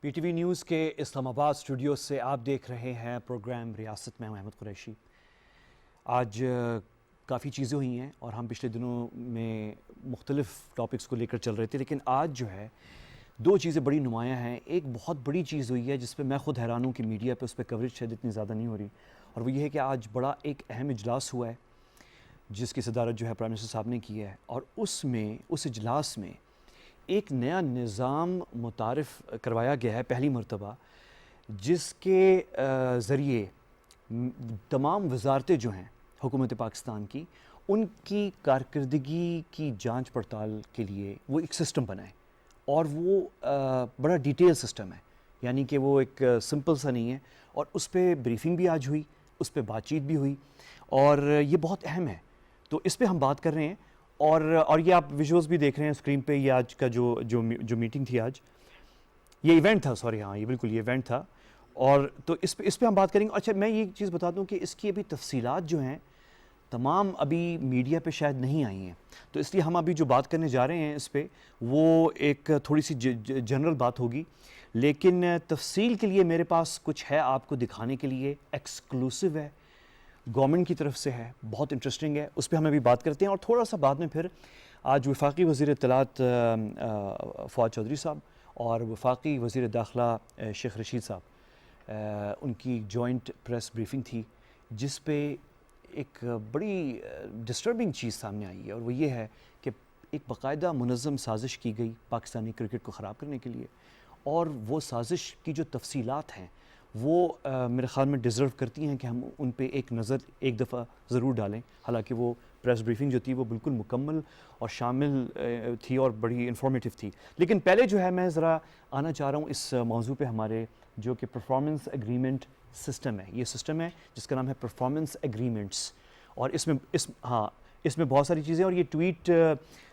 P T V news کے اسلام آباد studio سے آپ دیکھ رہے ہیں پروگرام ریاست میں احمد قریشی۔ آج کافی چیزیں ہوئی ہیں اور ہم پچھلے دنوں میں مختلف ٹاپکس کو لے کر چل رہے تھے، لیکن آج جو ہے دو چیزیں بڑی نمایاں ہیں۔ ایک بہت بڑی چیز ہوئی ہے جس پہ میں خود حیران ہوں کہ میڈیا پہ اس پہ کوریج شاید اتنی زیادہ نہیں ہو رہی، اور وہ یہ ہے کہ آج بڑا ایک اہم اجلاس ہوا ہے جس کی صدارت جو ہے پرائم منسٹر صاحب نے کی ہے، اور اس اجلاس میں ایک نیا نظام متعارف کروایا گیا ہے پہلی مرتبہ، جس کے ذریعے تمام وزارتیں جو ہیں حکومت پاکستان کی، ان کی کارکردگی کی جانچ پڑتال کے لیے وہ ایک سسٹم بنا ہے، اور وہ بڑا ڈیٹیل سسٹم ہے، یعنی کہ وہ ایک سمپل سا نہیں ہے، اور اس پہ بریفنگ بھی آج ہوئی، اس پہ بات چیت بھی ہوئی، اور یہ بہت اہم ہے۔ تو اس پہ ہم بات کر رہے ہیں، اور یہ آپ ویژولز بھی دیکھ رہے ہیں اسکرین پہ۔ یہ آج کا جو میٹنگ تھی، آج یہ ایونٹ تھا، سوری ہاں یہ بالکل یہ ایونٹ تھا، اور تو اس پہ ہم بات کریں گے۔ اچھا میں یہ چیز بتا دوں کہ اس کی ابھی تفصیلات جو ہیں تمام ابھی میڈیا پہ شاید نہیں آئی ہیں، تو اس لیے ہم ابھی جو بات کرنے جا رہے ہیں اس پہ وہ ایک تھوڑی سی جنرل بات ہوگی، لیکن تفصیل کے لیے میرے پاس کچھ ہے آپ کو دکھانے کے لیے، ایکسکلوسیو ہے، گورنمنٹ کی طرف سے ہے، بہت انٹرسٹنگ ہے، اس پہ ہم ابھی بات کرتے ہیں۔ اور تھوڑا سا بعد میں پھر آج وفاقی وزیر اطلاعات فواد چودھری صاحب اور وفاقی وزیر داخلہ شیخ رشید صاحب، ان کی جوائنٹ پریس بریفنگ تھی، جس پہ ایک بڑی ڈسٹربنگ چیز سامنے آئی ہے، اور وہ یہ ہے کہ ایک باقاعدہ منظم سازش کی گئی پاکستانی کرکٹ کو خراب کرنے کے لیے، اور وہ سازش کی جو تفصیلات ہیں وہ میرے خیال میں ڈیزرو کرتی ہیں کہ ہم ان پہ ایک نظر ایک دفعہ ضرور ڈالیں۔ حالانکہ وہ پریس بریفنگ جو تھی وہ بالکل مکمل اور شامل تھی اور بڑی انفارمیٹیو تھی، لیکن پہلے جو ہے میں ذرا آنا چاہ رہا ہوں اس موضوع پہ ہمارے جو کہ پرفارمنس ایگریمنٹ سسٹم ہے۔ یہ سسٹم ہے جس کا نام ہے پرفارمنس ایگریمنٹس، اور اس میں بہت ساری چیزیں، اور یہ ٹویٹ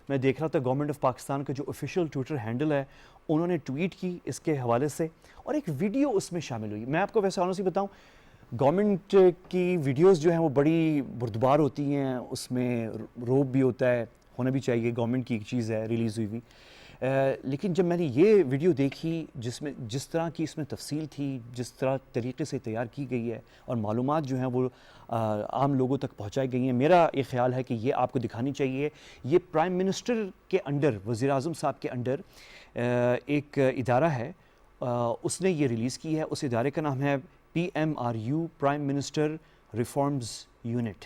میں دیکھ رہا تھا گورنمنٹ آف پاکستان کا جو آفیشیل ٹویٹر ہینڈل ہے، انہوں نے ٹویٹ کی اس کے حوالے سے، اور ایک ویڈیو اس میں شامل ہوئی۔ میں آپ کو ویسے آنیسٹلی بتاؤں، گورنمنٹ کی ویڈیوز جو ہیں وہ بڑی بردبار ہوتی ہیں، اس میں روب بھی ہوتا ہے، ہونا بھی چاہیے، گورنمنٹ کی ایک چیز ہے ریلیز ہوئی، لیکن جب میں نے یہ ویڈیو دیکھی جس طرح کی اس میں تفصیل تھی، جس طریقے سے تیار کی گئی ہے، اور معلومات جو ہیں وہ عام لوگوں تک پہنچائی گئی ہیں، میرا یہ خیال ہے کہ یہ آپ کو دکھانی چاہیے۔ یہ پرائم منسٹر کے انڈر، وزیر اعظم صاحب کے انڈر ایک ادارہ ہے، اس نے یہ ریلیز کی ہے، اس ادارے کا نام ہے PMRU، prime minister reforms unit,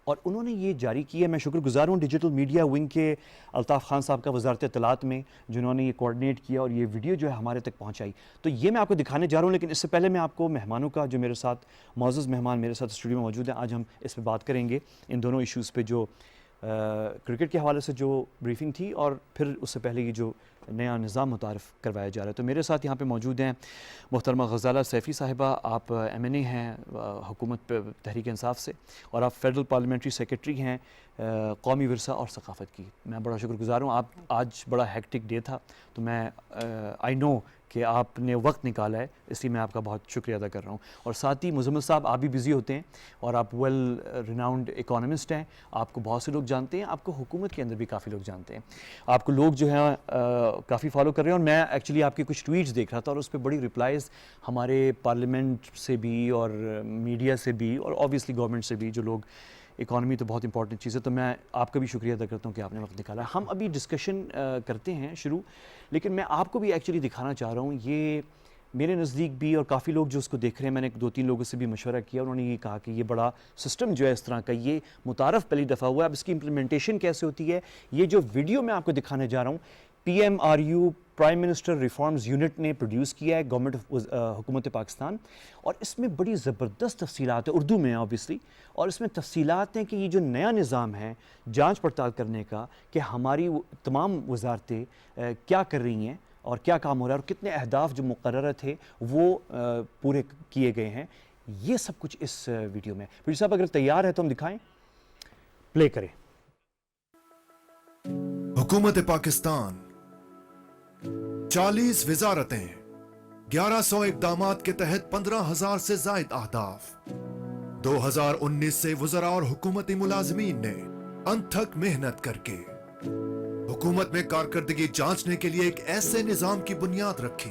اور انہوں نے یہ جاری کی ہے۔ میں شکر گزار ہوں ڈیجیٹل میڈیا ونگ کے الطاف خان صاحب کا وزارت اطلاعات میں، جنہوں نے یہ کوآرڈینیٹ کیا اور یہ ویڈیو جو ہے ہمارے تک پہنچائی۔ تو یہ میں آپ کو دکھانے جا رہا ہوں، لیکن اس سے پہلے میں آپ کو مہمانوں کا، جو میرے ساتھ معزز مہمان میرے ساتھ اسٹوڈیو میں موجود ہیں، آج ہم اس پہ بات کریں گے ان دونوں ایشوز پہ، جو کرکٹ کے حوالے سے جو بریفنگ تھی، اور پھر اس سے پہلے یہ جو نیا نظام متعارف کروایا جا رہا ہے۔ تو میرے ساتھ یہاں پہ موجود ہیں محترمہ غزالہ سیفی صاحبہ، آپ MNA ہیں حکومت تحریک انصاف سے، اور آپ فیڈرل پارلیمنٹری سیکرٹری ہیں قومی ورثہ اور ثقافت کی۔ میں بڑا شکر گزار ہوں، آپ آج بڑا ہیکٹک ڈے تھا، تو میں آئی نو کہ آپ نے وقت نکالا ہے، اس لیے میں آپ کا بہت شکریہ ادا کر رہا ہوں۔ اور ساتھ ہی مزمل صاحب، آپ بھی بزی ہوتے ہیں، اور آپ ویل ریناؤنڈ اکانومسٹ ہیں، آپ کو بہت سے لوگ جانتے ہیں، آپ کو حکومت کے اندر بھی کافی لوگ جانتے ہیں، آپ کو لوگ جو ہیں کافی فالو کر رہے ہیں، اور میں ایکچولی آپ کے کچھ ٹویٹس دیکھ رہا تھا، اور اس پہ بڑی رپلائز ہمارے پارلیمنٹ سے بھی اور میڈیا سے بھی اور آبویسلی گورنمنٹ سے بھی، جو لوگ، اکانومی تو بہت امپورٹنٹ چیز ہے، تو میں آپ کا بھی شکریہ ادا کرتا ہوں کہ آپ نے وقت نکالا۔ ہم ابھی ڈسکشن کرتے ہیں شروع، لیکن میں آپ کو بھی ایکچولی دکھانا چاہ رہا ہوں، یہ میرے نزدیک بھی، اور کافی لوگ جو اس کو دیکھ رہے ہیں، میں نے 2-3 لوگوں سے بھی مشورہ کیا، انہوں نے یہ کہا کہ یہ بڑا سسٹم جو ہے اس طرح کا، یہ متعارف پہلی دفعہ ہوا ہے، اب اس کی امپلیمنٹیشن کیسے ہوتی ہے۔ یہ جو ویڈیو میں آپ کو دکھانے جا رہا ہوں، PMRU prime minister reforms unit نے پروڈیوس کیا ہے گورنمنٹ حکومت پاکستان، اور اس میں بڑی زبردست تفصیلات ہیں، اردو میں آبویسلی، اور اس میں تفصیلات ہیں کہ یہ جو نیا نظام ہے جانچ پڑتال کرنے کا، کہ ہماری تمام وزارتیں کیا کر رہی ہیں اور کیا کام ہو رہا ہے، اور کتنے اہداف جو مقررہ تھے وہ پورے کیے گئے ہیں، یہ سب کچھ اس ویڈیو میں۔ پھر صاحب اگر تیار ہے تو ہم دکھائیں، پلے کریں۔ حکومت پاکستان 40 وزارتیں، 1100 اقدامات کے تحت 15,000 سے زائد اہداف۔ 2019 سے وزراء اور حکومتی ملازمین نے انتھک محنت کر کے حکومت میں کارکردگی جانچنے کے لیے ایک ایسے نظام کی بنیاد رکھی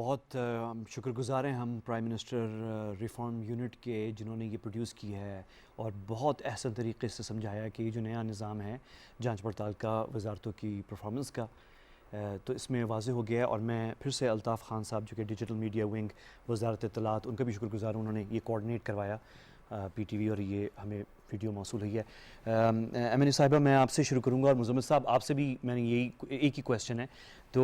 بہت شکر گزار ہیں ہم پرائم منسٹر ریفارم یونٹ کے جنہوں نے یہ پروڈیوس کی ہے اور بہت احسن طریقے سے سمجھایا کہ یہ جو نیا نظام ہے جانچ پڑتال کا وزارتوں کی پرفارمنس کا تو اس میں واضح ہو گیا ہے. اور میں پھر سے الطاف خان صاحب جو کہ ڈیجیٹل میڈیا ونگ وزارت اطلاعات ان کا بھی شکر گزار ہوں, انہوں نے یہ کوآرڈینیٹ کروایا پی ٹی وی اور یہ ہمیں ویڈیو موصول ہوئی ہے. ایم این اے صاحبہ میں آپ سے شروع کروں گا اور مزمل صاحب آپ سے بھی میں نے یہی ایک ہی کویسچن ہے. تو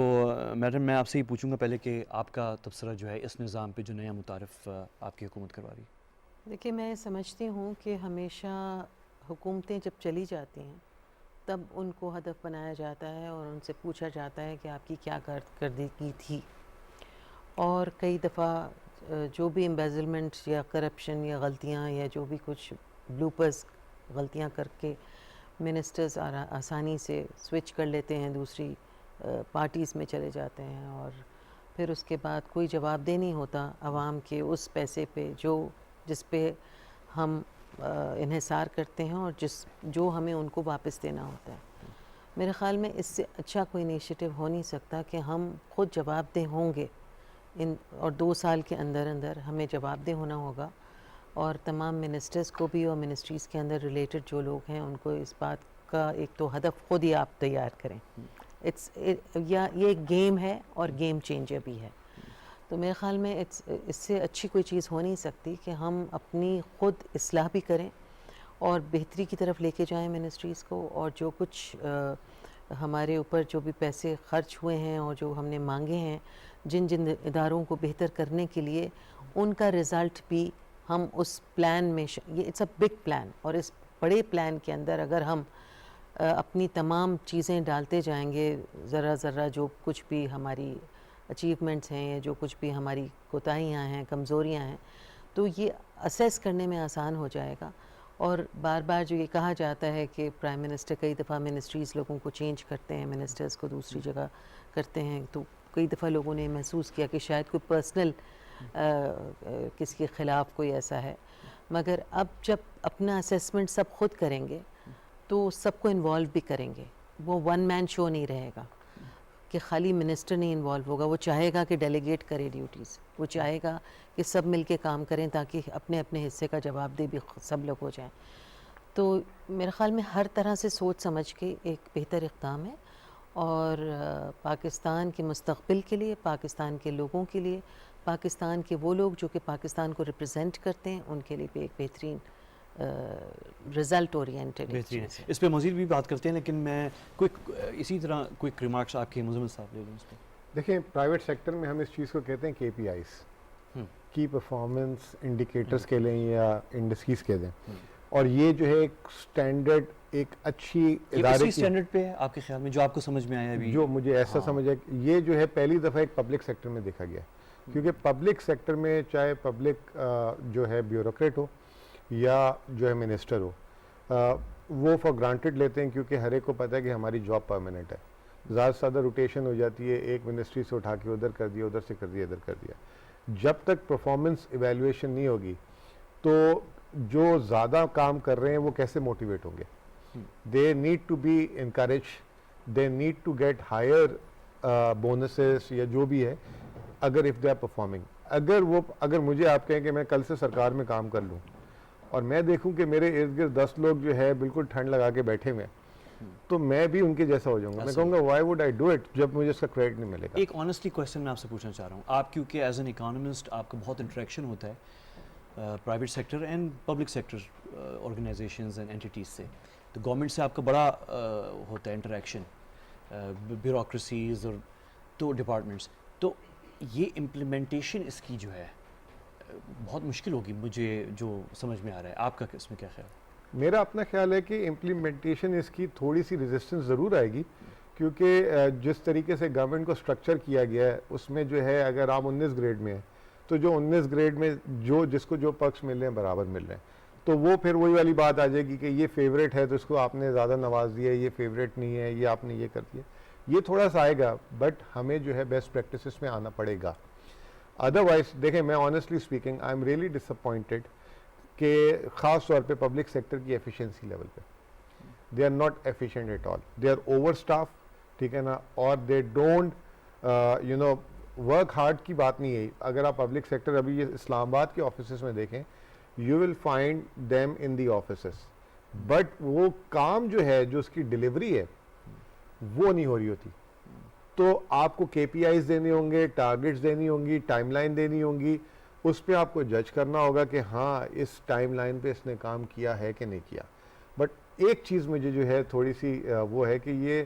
میڈم میں آپ سے ہی پوچھوں گا پہلے کہ آپ کا تبصرہ جو ہے اس نظام پہ جو نیا متعارف آپ کی حکومت کروا رہی ہے. دیکھیے میں سمجھتی ہوں کہ ہمیشہ حکومتیں جب چلی جاتی ہیں تب ان کو ہدف بنایا جاتا ہے اور ان سے پوچھا جاتا ہے کہ آپ کی کیا کارکردگی تھی, اور کئی دفعہ جو بھی امبیزلمنٹ یا کرپشن یا غلطیاں یا جو بھی کچھ بلوپرز غلطیاں کر کے منسٹرز آسانی سے سوئچ کر لیتے ہیں, دوسری پارٹیز میں چلے جاتے ہیں, اور پھر اس کے بعد کوئی جواب دہ نہیں ہوتا عوام کے اس پیسے پہ جس پہ ہم انحصار کرتے ہیں اور جو ہمیں ان کو واپس دینا ہوتا ہے. میرے خیال میں اس سے اچھا کوئی انیشیٹو ہو نہیں سکتا کہ ہم خود جواب دہ ہوں گے اور 2 سال کے اندر ہمیں جواب دہ ہونا ہوگا, اور تمام منسٹرز کو بھی اور منسٹریز کے اندر ریلیٹڈ جو لوگ ہیں ان کو اس بات کا ایک تو ہدف خود ہی آپ تیار کریں. یہ ایک گیم ہے اور گیم چینجر بھی ہے. تو میرے خیال میں اس سے اچھی کوئی چیز ہو نہیں سکتی کہ ہم اپنی خود اصلاح بھی کریں اور بہتری کی طرف لے کے جائیں منسٹریز کو, اور جو کچھ ہمارے اوپر جو بھی پیسے خرچ ہوئے ہیں اور جو ہم نے مانگے ہیں جن اداروں کو بہتر کرنے کے لیے, ان کا رزلٹ بھی ہم اس پلان میں یہ اٹس اے بگ پلان, اور اس بڑے پلان کے اندر اگر ہم اپنی تمام چیزیں ڈالتے جائیں گے ذرہ جو کچھ بھی ہماری اچیومنٹس ہیں یا جو کچھ بھی ہماری کوتاہیاں ہیں کمزوریاں ہیں تو یہ اسیس کرنے میں آسان ہو جائے گا. اور بار بار جو یہ کہا جاتا ہے کہ پرائم منسٹر کئی دفعہ منسٹریز لوگوں کو چینج کرتے ہیں, منسٹرز کو دوسری جگہ کرتے ہیں, تو کئی دفعہ لوگوں نے محسوس کیا کہ شاید کوئی پرسنل کسی کے خلاف کوئی ایسا ہے, مگر اب جب اپنا اسیسمنٹ سب خود کریں گے تو سب کو انوالو بھی کریں گے. وہ ون مین شو نہیں رہے گا کہ خالی منسٹر نہیں انوالو ہوگا, وہ چاہے گا کہ ڈیلیگیٹ کرے ڈیوٹیز, وہ چاہے گا کہ سب مل کے کام کریں تاکہ اپنے اپنے حصے کا جواب دہ بھی سب لوگ ہو جائیں. تو میرے خیال میں ہر طرح سے سوچ سمجھ کے ایک بہتر اقدام ہے, اور پاکستان کے مستقبل کے لیے, پاکستان کے لوگوں کے لیے, پاکستان کے وہ لوگ جو کہ پاکستان کو ریپرزینٹ کرتے ہیں ان کے لیے بھی ایک بہترین رزلٹ اورینٹڈ. اس پہ مزید بھی بات کرتے ہیں, لیکن میں اسی طرح کوئک ریمارکس آپ کے مزمل صاحب لے لوں اس پہ. دیکھیں پرائیویٹ سیکٹر میں ہم اس چیز کو کہتے ہیں کے پی آئیز, کی پرفارمنس انڈیکیٹرز کے لیں یا انڈسٹریز کے دیں, اور یہ جو ہے ایک سٹینڈرڈ ایک اچھی ادارے کی سٹینڈرڈ پہ ہے آپ کے خیال میں جو آپ کو سمجھ میں آیا ابھی؟ جو مجھے ایسا سمجھ ہے یہ جو ہے پہلی دفعہ ایک پبلک سیکٹر میں دیکھا گیا, کیونکہ پبلک سیکٹر میں چاہے پبلک جو ہے بیوروکریٹ ہو یا جو ہے منسٹر ہو, وہ فار گرانٹیڈ لیتے ہیں کیونکہ ہر ایک کو پتہ ہے کہ ہماری جاب پرماننٹ ہے. زیادہ سے زیادہ روٹیشن ہو جاتی ہے, ایک منسٹری سے اٹھا کے ادھر کر دیا, ادھر سے کر دیا, ادھر کر دیا. جب تک پرفارمنس ایویلویشن نہیں ہوگی تو جو زیادہ کام کر رہے ہیں وہ کیسے موٹیویٹ ہوں گے؟ They need to be encourage, they need to get higher bonuses یا جو بھی ہے, اگر اف دے آر پرفارمنگ. اگر مجھے آپ کہیں کہ میں کل سے سرکار میں کام کر لوں اور میں دیکھوں کہ میرے ارد گرد 10 لوگ جو ہے بالکل ٹھنڈ لگا کے بیٹھے ہوئے ہیں, تو میں بھی ان کے جیسا ہو جاؤں گا. میں کہوں گا why would I do it جب مجھے اس کا کریڈٹ نہیں ملے گا. ایک آنیسٹلی کویسچن میں آپ سے پوچھنا چاہ رہا ہوں, آپ کیونکہ ایز این اکانومسٹ آپ کا بہت انٹریکشن ہوتا ہے private sector and public sector organisations and اینٹیز سے, تو گورنمنٹ سے آپ کا بڑا ہوتا ہے انٹریکشن, بیوروکریسیز اور تو ڈپارٹمنٹس, تو یہ امپلیمنٹیشن اس کی جو ہے بہت مشکل ہوگی مجھے جو سمجھ میں آ رہا ہے. آپ کا اس میں کیا خیال؟ میرا اپنا خیال ہے کہ امپلیمنٹیشن اس کی تھوڑی سی ریزسٹنس ضرور آئے گی, کیونکہ جس طریقے سے گورنمنٹ کو سٹرکچر کیا گیا ہے اس میں جو ہے اگر آپ 19 گریڈ میں ہیں تو جو 19 گریڈ میں جس کو جو پرکس مل رہے ہیں برابر مل رہے ہیں, تو وہ پھر وہی والی بات آ جائے گی کہ یہ فیوریٹ ہے تو اس کو آپ نے زیادہ نواز دیا, یہ فیوریٹ نہیں ہے یہ آپ نے یہ کر دیا. یہ تھوڑا سا آئے گا, بٹ ہمیں جو ہے بیسٹ پریکٹسز میں آنا پڑے گا. ادروائز دیکھیں میں honestly speaking I am really disappointed کہ خاص طور پہ پبلک سیکٹر کی ایفیشنسی لیول پہ they are not efficient at all, they are over staff, ٹھیک ہے نا, اور دے ڈونٹ ورک ہارڈ کی بات نہیں ہے. اگر آپ پبلک سیکٹر ابھی یہ اسلام آباد کے آفیسز میں دیکھیں, you will find them in the offices, but وہ کام جو ہے, جو اس کی ڈیلیوری ہے, وہ نہیں ہو رہی ہوتی. تو آپ کو کے پی آئیز دینے ہوں گے, ٹارگیٹس دینی ہوں گی, ٹائم لائن دینی ہوں گی, اس پہ آپ کو جج کرنا ہوگا کہ ہاں اس ٹائم لائن پہ اس نے کام کیا ہے کہ نہیں کیا. بٹ ایک چیز مجھے جو ہے تھوڑی سی وہ ہے کہ یہ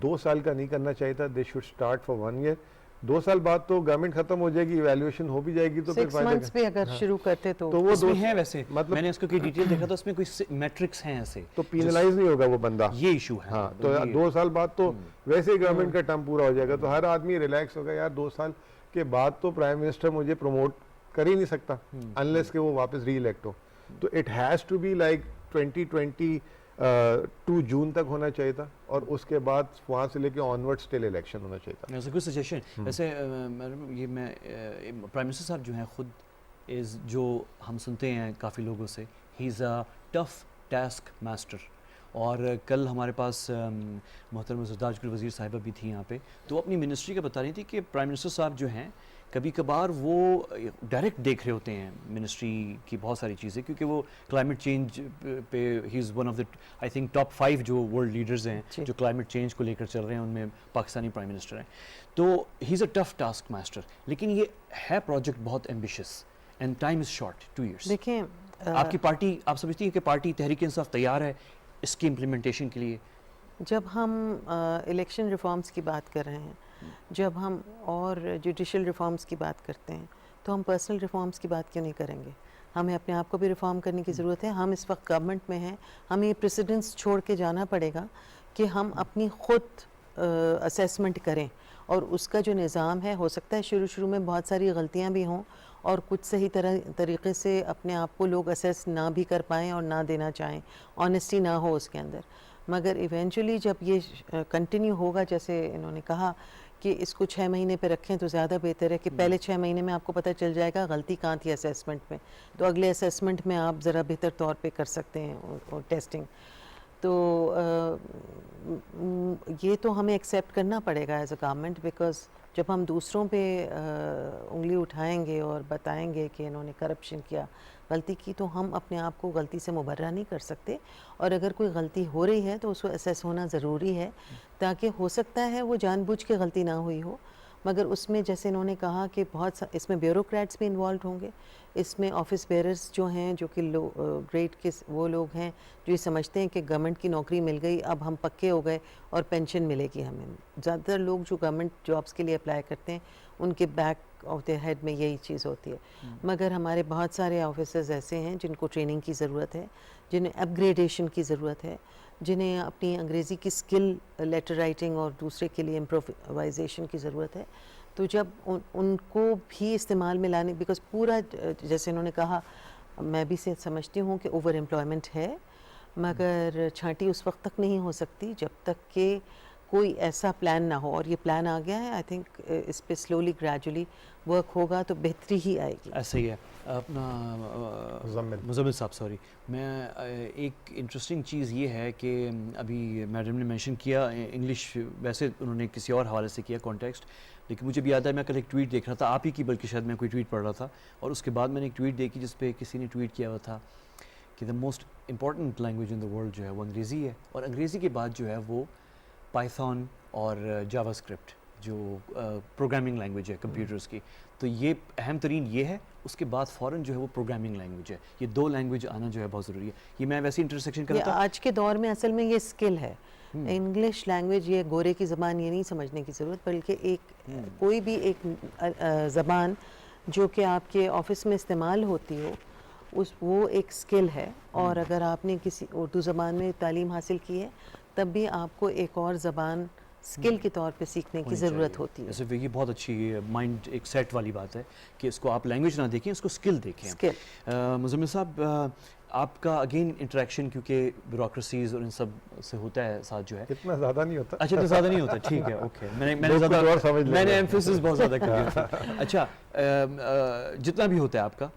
2 سال کا نہیں کرنا چاہیے تھا. They should start for 1 year. 2 سال بعد تو گورنمنٹ ختم ہو جائے گی, ایویلویشن ہو بھی جائے گی, تو 6 months بھی اگر شروع کرتے تو وہ اس میں ہے ویسے, میں نے اس کو کوئی ڈیٹیل دیکھا تو اس میں کوئی میٹرکس ہیں ایسے, تو پینلائز نہیں ہوگا وہ بندہ. یہ ایشو ہے. ہاں, تو 2 سال بعد تو ویسے ہی گورنمنٹ کا ٹرم پورا ہو جائے گا, تو ہر آدمی ریلیکس ہوگا, یار 2 سال کے بعد تو پرائم منسٹر مجھے پروموٹ کر ہی نہیں سکتا انلیس کہ وہ واپس ری الیکٹ ہو. تو it has to be like 2022 June تک ہونا چاہیے تھا, اور اس کے بعد وہاں سے لے کے آنورڈ اسٹل الیکشن ہونا چاہیے تھا. کوئی سجیشن ویسے یہ میں پرائم منسٹر صاحب جو ہیں خود از, جو ہم سنتے ہیں کافی لوگوں سے, ہی از اے ٹف ٹاسک ماسٹر. اور کل ہمارے پاس محترمہ زرداد جوہر وزیر صاحبہ بھی تھی یہاں پہ, تو اپنی منسٹری کا بتا رہی تھی کہ پرائم منسٹر صاحب جو ہیں کبھی کبھار وہ ڈائریکٹ دیکھ رہے ہوتے ہیں منسٹری کی بہت ساری چیزیں, کیونکہ وہ کلائمیٹ چینج پہ ہی is one of the I think top 5 جو ورلڈ لیڈرز ہیں جو کلائمیٹ چینج کو لے کر چل رہے ہیں, ان میں پاکستانی پرائم منسٹر ہیں. تو ہی از اے ٹف ٹاسک ماسٹر, لیکن یہ ہے پروجیکٹ بہت ambitious and time is short, 2 years. دیکھیں آپ کی پارٹی, آپ سمجھتی ہیں کہ پارٹی تحریک انصاف تیار ہے اس کی امپلیمنٹیشن کے لیے؟ جب ہم الیکشن ریفارمز کی بات کر رہے ہیں, جب ہم اور جوڈیشل ریفارمز کی بات کرتے ہیں, تو ہم پرسنل ریفارمز کی بات کیوں نہیں کریں گے؟ ہمیں اپنے آپ کو بھی ریفارم کرنے کی ضرورت ہے. ہم اس وقت گورنمنٹ میں ہیں, ہمیں یہ پریسیڈنس چھوڑ کے جانا پڑے گا کہ ہم اپنی خود اسیسمنٹ کریں, اور اس کا جو نظام ہے, ہو سکتا ہے شروع میں بہت ساری غلطیاں بھی ہوں, اور کچھ صحیح طریقے سے اپنے آپ کو لوگ اسیس نہ بھی کر پائیں اور نہ دینا چاہیں, آنیسٹی نہ ہو اس کے اندر. مگر ایونچولی جب یہ کنٹینیو ہوگا, جیسے انہوں نے کہا کہ اس کو 6 مہینے پہ رکھیں تو زیادہ بہتر ہے, کہ پہلے 6 مہینے میں آپ کو پتہ چل جائے گا غلطی کہاں تھی اسیسمنٹ میں, تو اگلے اسیسمنٹ میں آپ ذرا بہتر طور پہ کر سکتے ہیں اور ٹیسٹنگ. تو یہ تو ہمیں ایکسیپٹ کرنا پڑے گا ایز اے گورنمنٹ, بیکاز جب ہم دوسروں پہ انگلی اٹھائیں گے اور بتائیں گے کہ انہوں نے کرپشن کیا, غلطی کی, تو ہم اپنے آپ کو غلطی سے مبرہ نہیں کر سکتے. اور اگر کوئی غلطی ہو رہی ہے تو اس کو اسیس ہونا ضروری ہے, تاکہ ہو سکتا ہے وہ جان بوجھ کے غلطی نہ ہوئی ہو, مگر اس میں جیسے انہوں نے کہا کہ بہت اس میں بیوروکریٹس بھی انوالوڈ ہوں گے, اس میں آفس بیئرز جو ہیں, جو کہ گریڈ کے وہ لوگ ہیں جو یہ سمجھتے ہیں کہ گورنمنٹ کی نوکری مل گئی, اب ہم پکے ہو گئے اور پینشن ملے گی ہمیں. زیادہ تر لوگ جو گورنمنٹ جابس کے لیے اپلائی کرتے ہیں, ان کے بیک آف دیئر ہیڈ میں یہی چیز ہوتی ہے. مگر ہمارے بہت سارے آفیسرز ایسے ہیں جن کو ٹریننگ کی ضرورت ہے, جنہیں اپ گریڈیشن کی ضرورت ہے, جنہیں اپنی انگریزی کی سکل, لیٹر رائٹنگ اور دوسرے کے لیے امپرووائزیشن کی ضرورت ہے. تو جب ان کو بھی استعمال میں لانے, بیکاز پورا جیسے انہوں نے کہا, میں بھی سمجھتی ہوں کہ اوور امپلائمنٹ ہے, مگر چھانٹی اس وقت تک نہیں ہو سکتی جب تک کہ کوئی ایسا پلان نہ ہو, اور یہ پلان آ گیا ہے. آئی تھنک اس پہ سلولی گریجولی ورک ہوگا تو بہتری ہی آئے گی. ایسا ہی ہے. اپنا مزمل صاحب, سوری, میں ایک انٹرسٹنگ چیز یہ ہے کہ ابھی میڈم نے مینشن کیا انگلش, ویسے انہوں نے کسی اور حوالے سے کیا کانٹیکسٹ, لیکن مجھے بھی یاد ہے میں کل ایک ٹویٹ دیکھ رہا تھا, آپ ہی کی, بلکہ شاید میں کوئی ٹویٹ پڑھ رہا تھا, اور اس کے بعد میں نے ایک ٹویٹ دیکھی جس پہ کسی نے ٹویٹ کیا ہوا تھا کہ the most important language in the world جو ہے وہ انگریزی ہے, اور انگریزی کے بعد جو ہے وہ پائتھون اور جاوا اسکرپٹ جو پروگرامنگ لینگویج ہے کمپیوٹرز کی. تو یہ اہم ترین یہ ہے, اس کے بعد فوراً جو ہے وہ پروگرامنگ لینگویج ہے. یہ 2 لینگویج آنا جو ہے بہت ضروری ہے. یہ میں ویسے انٹرسیکشن کر رہا تھا, آج کے دور میں اصل میں یہ اسکل ہے. انگلش لینگویج یہ گورے کی زبان یہ نہیں سمجھنے کی ضرورت, بلکہ ایک کوئی بھی ایک زبان جو کہ آپ کے آفس میں استعمال ہوتی ہو, وہ ایک اسکل ہے. اور اگر آپ نے کسی اردو زبان میں تعلیم حاصل کی ہے, تب بھی آپ کو ایک اور زبان اسکل کے طور پہ سیکھنے کی ضرورت ہوتی ہے. ایسے یہ بہت اچھی مائنڈ ایک سیٹ والی بات ہے کہ اس کو آپ لینگویج نہ دیکھیں, اس کو اسکل دیکھیں. مزمل صاحب, آپ کا اگین انٹریکشن کیونکہ بیوروکریسیز اور ان سب سے ہوتا ہے ساتھ جو ہے, اتنا زیادہ نہیں ہوتا. اچھا, اتنا زیادہ نہیں ہوتا, ٹھیک ہے, اوکے. میں نے ایمفیسس بہت زیادہ کر دیا تھا. اچھا, جتنا بھی ہوتا ہے آپ کا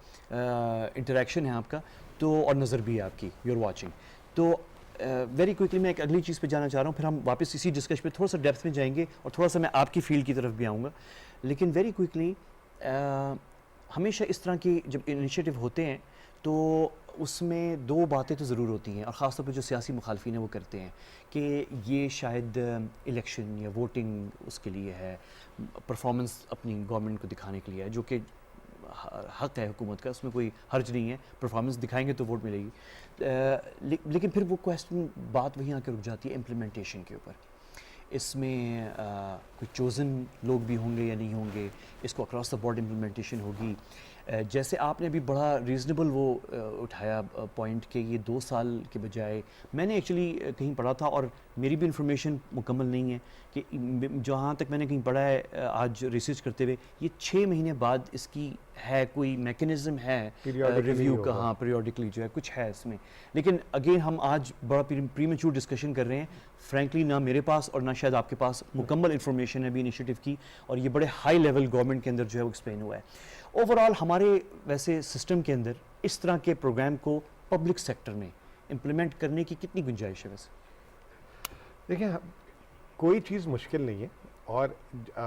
انٹریکشن ہے آپ کا, تو اور نظر بھی ہے آپ کی, یو آر واچنگ, تو ویری کوئکلی میں ایک اگلی چیز پہ جانا چاہ رہا ہوں, پھر ہم واپس اسی ڈسکشن پہ تھوڑا سا ڈیپتھ میں جائیں گے, اور تھوڑا سا میں آپ کی فیلڈ کی طرف بھی آؤں گا. لیکن ویری کوئکلی ہمیشہ اس طرح کے جب انیشیٹو ہوتے ہیں تو اس میں دو باتیں تو ضرور ہوتی ہیں, اور خاص طور پہ جو سیاسی مخالفین ہیں وہ کرتے ہیں کہ یہ شاید الیکشن یا ووٹنگ اس کے لیے ہے, پرفارمنس اپنی گورنمنٹ کو دکھانے کے لیے ہے, جو کہ حق ہے حکومت کا, اس میں کوئی حرج نہیں ہے, پرفارمنس دکھائیں گے تو ووٹ ملے گی. لیکن پھر وہ کویسچن بات وہیں آ کے رک جاتی ہے امپلیمنٹیشن کے اوپر. اس میں کوئی چوزن لوگ بھی ہوں گے یا نہیں ہوں گے, اس کو اکراس دا بورڈ امپلیمنٹیشن ہوگی. جیسے آپ نے ابھی بڑا ریزنیبل وہ اٹھایا پوائنٹ کہ یہ 2 سال کے بجائے, میں نے ایکچولی کہیں پڑھا تھا اور میری بھی انفارمیشن مکمل نہیں ہے کہ جہاں تک میں نے کہیں پڑھا ہے آج ریسرچ کرتے ہوئے, یہ 6 مہینے بعد اس کی ہے کوئی میکنزم ہے ریویو کا, ہاں پیریوڈکلی جو ہے کچھ ہے اس میں. لیکن اگین ہم آج بڑا پریمیچور ڈسکشن کر رہے ہیں, فرینکلی نہ میرے پاس اور نہ شاید آپ کے پاس مکمل انفارمیشن ہے بھی انیشیٹو کی, اور یہ بڑے ہائی لیول گورنمنٹ کے اندر جو ہے وہ ایکسپلین ہوا ہے. اوور آل ہمارے ویسے سسٹم کے اندر اس طرح کے پروگرام کو پبلک سیکٹر میں امپلیمنٹ کرنے کی کتنی گنجائش ہے ویسے؟ دیکھیں کوئی چیز مشکل نہیں ہے, اور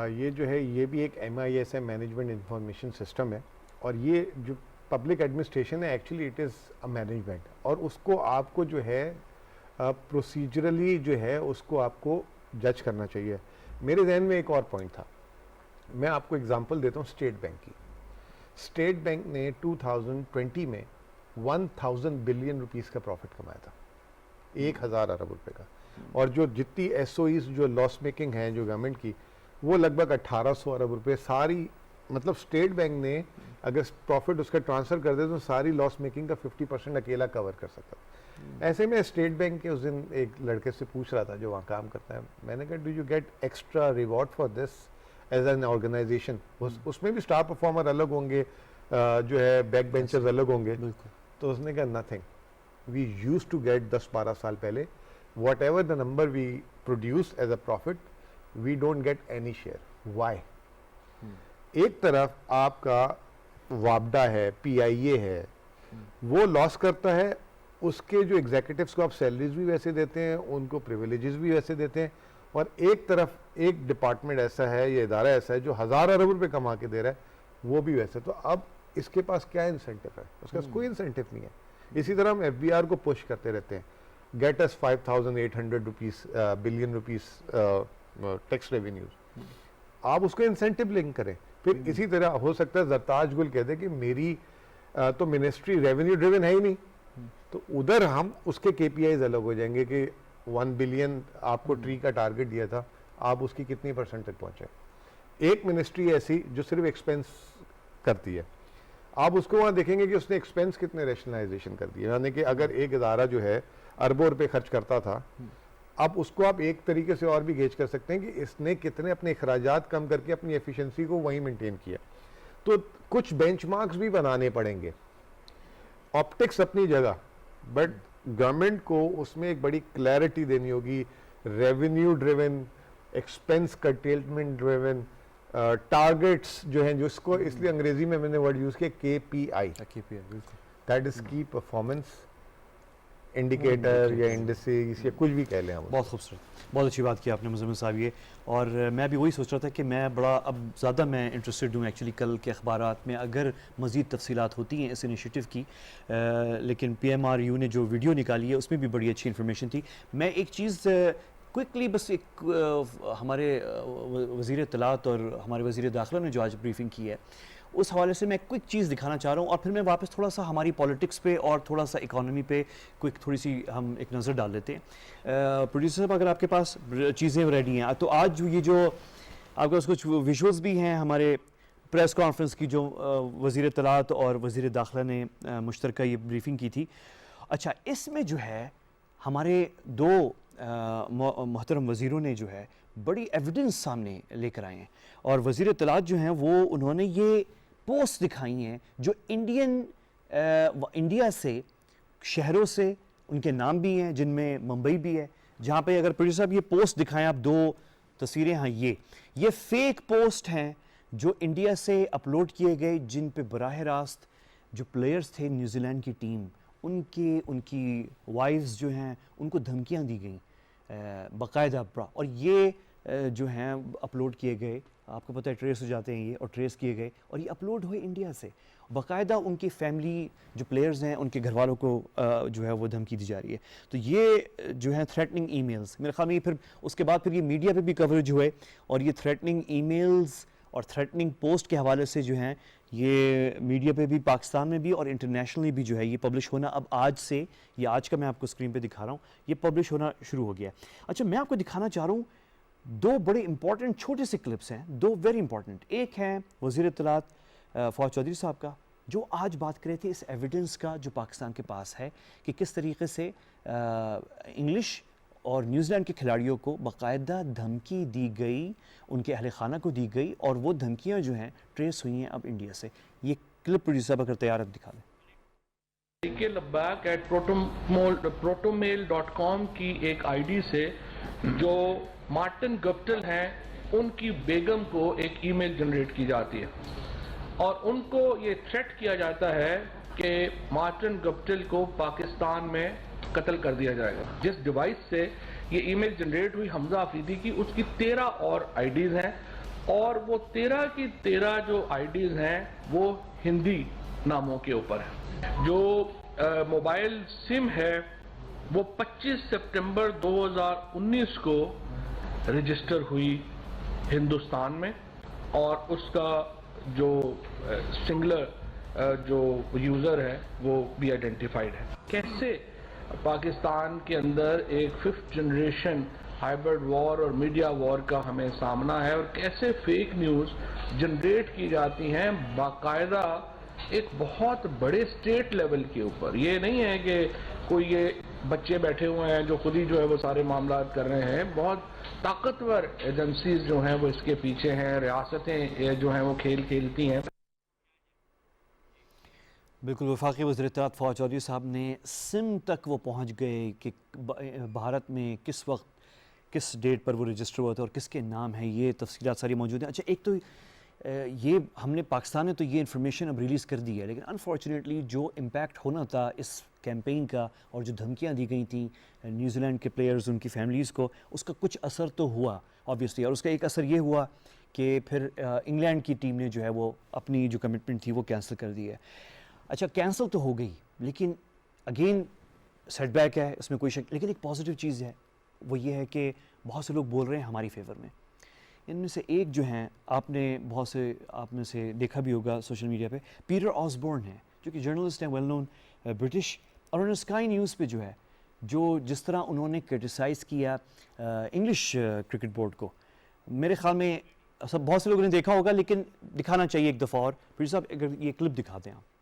یہ جو ہے یہ بھی ایک MISM مینجمنٹ انفارمیشن سسٹم ہے, اور یہ جو پبلک ایڈمنسٹریشن ہے actually it is a management, اور اس کو آپ کو جو ہے پروسیجرلی جو ہے اس کو آپ کو جج کرنا چاہیے. میرے ذہن میں ایک اور پوائنٹ تھا, میں آپ کو اگزامپل دیتا ہوں اسٹیٹ بینک کی. اسٹیٹ بینک نے 2020 میں 1000 بلین روپیز کا پروفٹ کمایا تھا, 1000 ارب روپے کا, اور جو جتنی SOEs جو لاس میکنگ ہیں جو گورنمنٹ کی وہ لگ بھگ 1800 ارب روپے ساری, مطلب اسٹیٹ بینک نے اگر پروفٹ اس کا ٹرانسفر کر دے تو ساری لاس میکنگ کا 50% اکیلا کور کر سکتا. ایسے میں اسٹیٹ بینک کے اس دن ایک لڑکے سے پوچھ رہا تھا جو وہاں کام کرتا ہے, میں نے کہا do you get extra reward for this as an organisation? اس میں بھی اسٹار پرفارمر الگ ہوں گے, جو ہے بیک بینچرز الگ ہوں گے. تو اس نے کہا nothing, we use to get 10-12 سال پہلے whatever the number we produce as a profit we don't get any share. Why? ایک طرف آپ کا وابڈا ہے, PIA ہے, وہ لاس کرتا ہے, اس کے جو ایگزیکٹوز کو آپ سیلریز بھی ویسے دیتے ہیں, ان کو پریویلیجز بھی ویسے دیتے ہیں, اور ایک طرف ایک ڈپارٹمنٹ ایسا ہے یا ادارہ ایسا ہے جو 1000 ارب روپے کما کے دے رہا ہے, وہ بھی ویسے. تو اب اس کے پاس کیا انسینٹیو ہے؟ اس کا کوئی انسینٹیو نہیں ہے. اسی طرح ہم FBR کو پش کرتے رہتے ہیں, گیٹ اس 5800 بلین روپیز ٹیکس ریونیوز, آپ اس کو انسینٹیو لنک کریں. پھر اسی طرح ہو سکتا ہے زرتاج گل کہہ دے کہ میری تو منسٹری ریونیو ڈریون ہے ہی نہیں, تو ادھر ہم اس کے KPIs الگ ہو جائیں گے کہ 1 بلین آپ کو ٹری کا ٹارگٹ دیا تھا, آپ اس کی کتنی % تک پہنچے. ایک منسٹری ایسی جو صرف ایکسپینس کرتی ہے, آپ اس کو وہاں دیکھیں گے کہ اس نے ایکسپینس کتنے ریشنلائزیشن کر دی ہے. یعنی کہ اگر ایک ادارہ جو ہے اربوں روپے خرچ کرتا تھا, اب اس کو آپ ایک طریقے سے اور بھی گیج کر سکتے ہیں کہ اس نے کتنے اپنے اخراجات کم کر کے اپنی ایفیشنسی کو وہیں مینٹین کیا. تو کچھ بینچ مارکس بھی بنانے پڑیں گے. آپٹکس اپنی جگہ, بٹ گورنمنٹ کو اس میں ایک بڑی کلیئرٹی دینی ہوگی, revenue driven, expense curtailment driven, targets جو ہیں, جو اس کو اس لیے انگریزی میں نے ورڈ یوز کیا KPI, دیٹ از کی پرفارمنس انڈیکیٹر یا انڈسز یا کچھ بھی کہہ لیں. بہت خوبصورت, بہت اچھی بات کی آپ نے مزمل صاحب یہ. اور میں بھی وہی سوچ رہا تھا کہ میں بڑا اب زیادہ میں انٹرسٹڈ ہوں ایکچولی کل کے اخبارات میں اگر مزید تفصیلات ہوتی ہیں اس انیشیٹو کی. لیکن PMRU نے جو ویڈیو نکالی ہے اس میں بھی بڑی اچھی انفارمیشن تھی. میں ایک چیز کوئکلی بس ایک ہمارے وزیر اطلاعات اور ہمارے وزیر داخلہ نے جو آج بریفنگ کی ہے اس حوالے سے میں کوئک چیز دکھانا چاہ رہا ہوں, اور پھر میں واپس تھوڑا سا ہماری پالیٹکس پہ اور تھوڑا سا اکانومی پہ کوئک تھوڑی سی ہم ایک نظر ڈال لیتے ہیں. پروڈیوسر صاحب اگر آپ کے پاس چیزیں ریڈی ہیں تو آج یہ جو آپ کے پاس کچھ ویژولز بھی ہیں ہمارے پریس کانفرنس کی جو وزیر اطلاعات اور وزیر داخلہ نے مشترکہ یہ بریفنگ کی تھی. اچھا, اس میں جو ہے ہمارے دو محترم وزیروں نے جو ہے بڑی ایویڈنس سامنے لے کر آئے ہیں, اور وزیر اطلاعات جو ہیں وہ انہوں نے یہ پوسٹ دکھائی ہیں جو انڈیا سے شہروں سے, ان کے نام بھی ہیں جن میں ممبئی بھی ہے, جہاں پہ اگر پروڈیوسر صاحب یہ پوسٹ دکھائیں آپ, 2 تصویریں ہیں, یہ فیک پوسٹ ہیں جو انڈیا سے اپلوڈ کیے گئے, جن پہ براہ راست جو پلیئرز تھے نیوزی لینڈ کی ٹیم ان کی وائفز جو ہیں ان کو دھمکیاں دی گئیں باقاعدہ. اور یہ جو ہیں اپلوڈ کیے گئے, آپ کو پتہ ہے ٹریس ہو جاتے ہیں یہ, اور ٹریس کیے گئے اور یہ اپلوڈ ہوئے انڈیا سے. باقاعدہ ان کی فیملی جو پلیئرز ہیں ان کے گھر والوں کو جو ہے وہ دھمکی دی جا رہی ہے. تو یہ جو ہے تھریٹننگ ای میلز, میرے خیال میں یہ پھر اس کے بعد پھر یہ میڈیا پہ بھی کوریج ہوئے, اور یہ تھریٹننگ ای میلز اور تھریٹننگ پوسٹ کے حوالے سے جو ہیں یہ میڈیا پہ بھی, پاکستان میں بھی اور انٹرنیشنلی بھی جو ہے یہ پبلش ہونا اب آج سے, یہ آج کا میں آپ کو اسکرین پہ دکھا رہا ہوں, یہ پبلش ہونا شروع ہو گیا. اچھا میں آپ کو دکھانا چاہ رہا ہوں دو بڑے امپورٹنٹ چھوٹے سے کلپس ہیں, دو ویری امپورٹنٹ. ایک ہے وزیر اطلاعات فواد چودھری صاحب کا, جو آج بات کر رہے تھے اس ایویڈنس کا جو پاکستان کے پاس ہے کہ کس طریقے سے انگلش اور نیوزی لینڈ کے کھلاڑیوں کو باقاعدہ دھمکی دی گئی, ان کے اہل خانہ کو دی گئی, اور وہ دھمکیاں جو ہیں ٹریس ہوئی ہیں اب انڈیا سے. یہ کلپ پروڈیوسر صاحب اگر تیار اب دکھا دیں. protomail.com کی ایک آئی ڈی سے جو مارٹن گپٹل ہیں ان کی بیگم کو ایک ای میل جنریٹ کی جاتی ہے, اور ان کو یہ تھریٹ کیا جاتا ہے کہ مارٹن گپٹل کو پاکستان میں قتل کر دیا جائے گا. جس ڈیوائس سے یہ ای میل جنریٹ ہوئی حمزہ آفریدی کی, اس کی 13 اور آئی ڈیز ہیں, اور وہ 13 کی 13 جو آئی ڈیز ہیں وہ ہندی ناموں کے اوپر ہیں. جو موبائل سم ہے وہ 25 سپٹمبر 2019 کو رجسٹر ہوئی ہندوستان میں, اور اس کا جو سنگلر جو یوزر ہے وہ بھی آئیڈینٹیفائڈ ہے. کیسے پاکستان کے اندر ایک 5th جنریشن ہائبرڈ وار اور میڈیا وار کا ہمیں سامنا ہے, اور کیسے فیک نیوز جنریٹ کی جاتی ہیں باقاعدہ ایک بہت بڑے اسٹیٹ لیول کے اوپر. یہ نہیں ہے کہ کوئی یہ بچے بیٹھے ہوئے ہیں جو خود ہی جو ہے وہ سارے معاملات کر رہے ہیں, بہت طاقتور ایجنسیز جو ہیں وہ اس کے پیچھے ہیں, ریاستیں جو ہیں وہ کھیل کھیلتی ہیں. بالکل, وفاقی وزیر اطلاعات فواد چودھری صاحب نے سم تک وہ پہنچ گئے کہ بھارت میں کس وقت کس ڈیٹ پر وہ رجسٹر ہوا تھا اور کس کے نام ہے, یہ تفصیلات ساری موجود ہیں. اچھا ایک تو یہ ہم نے پاکستان نے تو یہ انفارمیشن اب ریلیز کر دی ہے, لیکن انفارچونیٹلی جو امپیکٹ ہونا تھا اس کیمپین کا اور جو دھمکیاں دی گئی تھیں نیوزی لینڈ کے پلیئرز ان کی فیملیز کو, اس کا کچھ اثر تو ہوا آبویسلی, اور اس کا ایک اثر یہ ہوا کہ پھر انگلینڈ کی ٹیم نے جو ہے وہ اپنی جو کمٹمنٹ تھی وہ کینسل کر دی ہے. اچھا کینسل تو ہو گئی, لیکن اگین سیٹ بیک ہے, اس میں کوئی شک, لیکن ایک پازیٹیو چیز ہے وہ یہ ہے کہ بہت سے لوگ بول رہے ہیں ہماری فیور میں. ان میں سے ایک جو ہیں آپ نے بہت سے آپ میں سے دیکھا بھی ہوگا سوشل میڈیا پہ, پیٹر آسبورن ہیں جو کہ جرنلسٹ ہیں ویل نون برٹش, اور انہوں نے اسکائی نیوز پہ جو ہے جو جس طرح انہوں نے کرٹیسائز کیا انگلش کرکٹ بورڈ کو, میرے خیال میں سب بہت سے لوگوں نے دیکھا ہوگا, لیکن دکھانا چاہیے ایک دفعہ اور. پیٹر صاحب اگر یہ کلپ دکھا دیں آپ.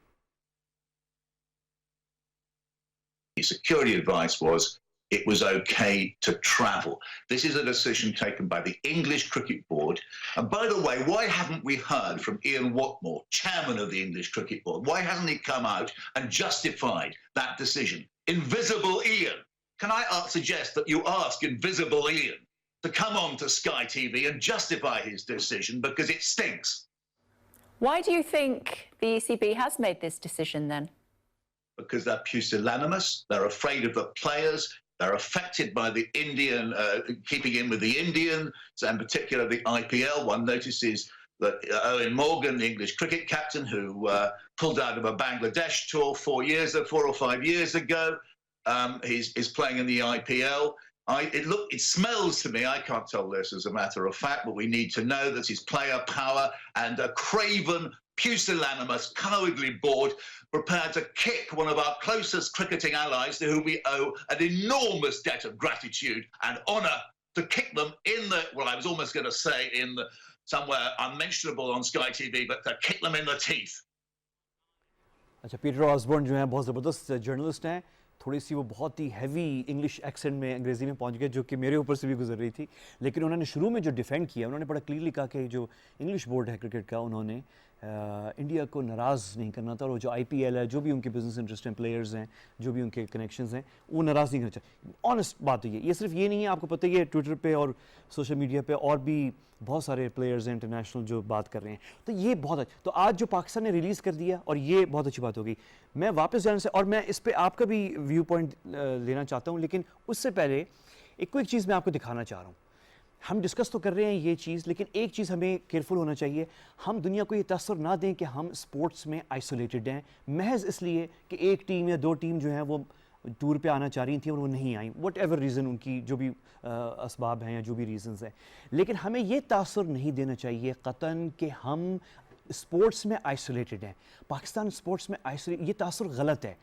Security advice was it was okay to travel. This is a decision taken by the English Cricket Board. And by the way, why haven't we heard from Ian Watmore, chairman of the English Cricket Board? Why hasn't he come out and justified that decision? Invisible Ian. Can I suggest that you ask Invisible Ian to come on to Sky TV and justify his decision, because it stinks. Why do you think the ECB has made this decision then? Because they're pusillanimous, they're afraid of the players, they're affected by the Indian, keeping in with the Indians, and in particular the IPL. One notices that Owen Morgan, the English cricket captain, who pulled out of a Bangladesh tour 4 or 5 years ago, he's playing in the IPL. It smells to me, I can't tell this as a matter of fact, but we need to know that his player power and a craven, pusillanimous, cowardly board prepared to kick one of our closest cricketing allies, to whom we owe an enormous debt of gratitude and honour, to kick them in the, well, I was almost going to say in the, somewhere unmentionable on Sky TV, but to kick them in the teeth. اچھا Peter آسبورن جو ہیں بہت زبردست journalist ہیں, تھوڑی سی وہ بہت ہی heavy English accent میں انگریزی میں پہنچ گئے جو کہ میرے اوپر سے بھی گزر رہی تھی, لیکن انہوں نے شروع میں جو ڈیفینڈ کیا انہوں نے بڑا کلیئرلی کہا کہ جو انگلش بورڈ ہے کرکٹ کا انہوں نے انڈیا کو ناراض نہیں کرنا تھا, اور جو آئی پی ایل ہے جو بھی ان کے بزنس انٹرسٹ ہیں, پلیئرز ہیں, جو بھی ان کے کنیکشنز ہیں, وہ ناراض نہیں کرنا چاہتے. آنیسٹ بات ہے یہ صرف یہ نہیں ہے, آپ کو پتہ ہی ہے ٹویٹر پہ اور سوشل میڈیا پہ اور بھی بہت سارے پلیئرز ہیں انٹرنیشنل جو بات کر رہے ہیں. تو یہ بہت اچھا, تو آج جو پاکستان نے ریلیز کر دیا اور یہ بہت اچھی بات ہوگی. میں واپس جانے سے, اور میں اس پہ آپ کا بھی ویو پوائنٹ لینا چاہتا ہوں, لیکن اس سے پہلے ایک چیز میں آپ کو دکھانا چاہ رہا ہوں. ہم ڈسکس تو کر رہے ہیں یہ چیز, لیکن ایک چیز ہمیں کیئرفل ہونا چاہیے, ہم دنیا کو یہ تاثر نہ دیں کہ ہم اسپورٹس میں آئسولیٹڈ ہیں محض اس لیے کہ ایک ٹیم یا 2 ٹیم جو ہیں وہ ٹور پہ آنا چاہ رہی تھیں اور وہ نہیں آئیں, وٹ ایور ریزن ان کی جو بھی اسباب ہیں یا جو بھی ریزنز ہیں. لیکن ہمیں یہ تاثر نہیں دینا چاہیے قطعاً کہ ہم اسپورٹس میں آئسولیٹڈ ہیں. پاکستان اسپورٹس میں یہ تاثر غلط ہے.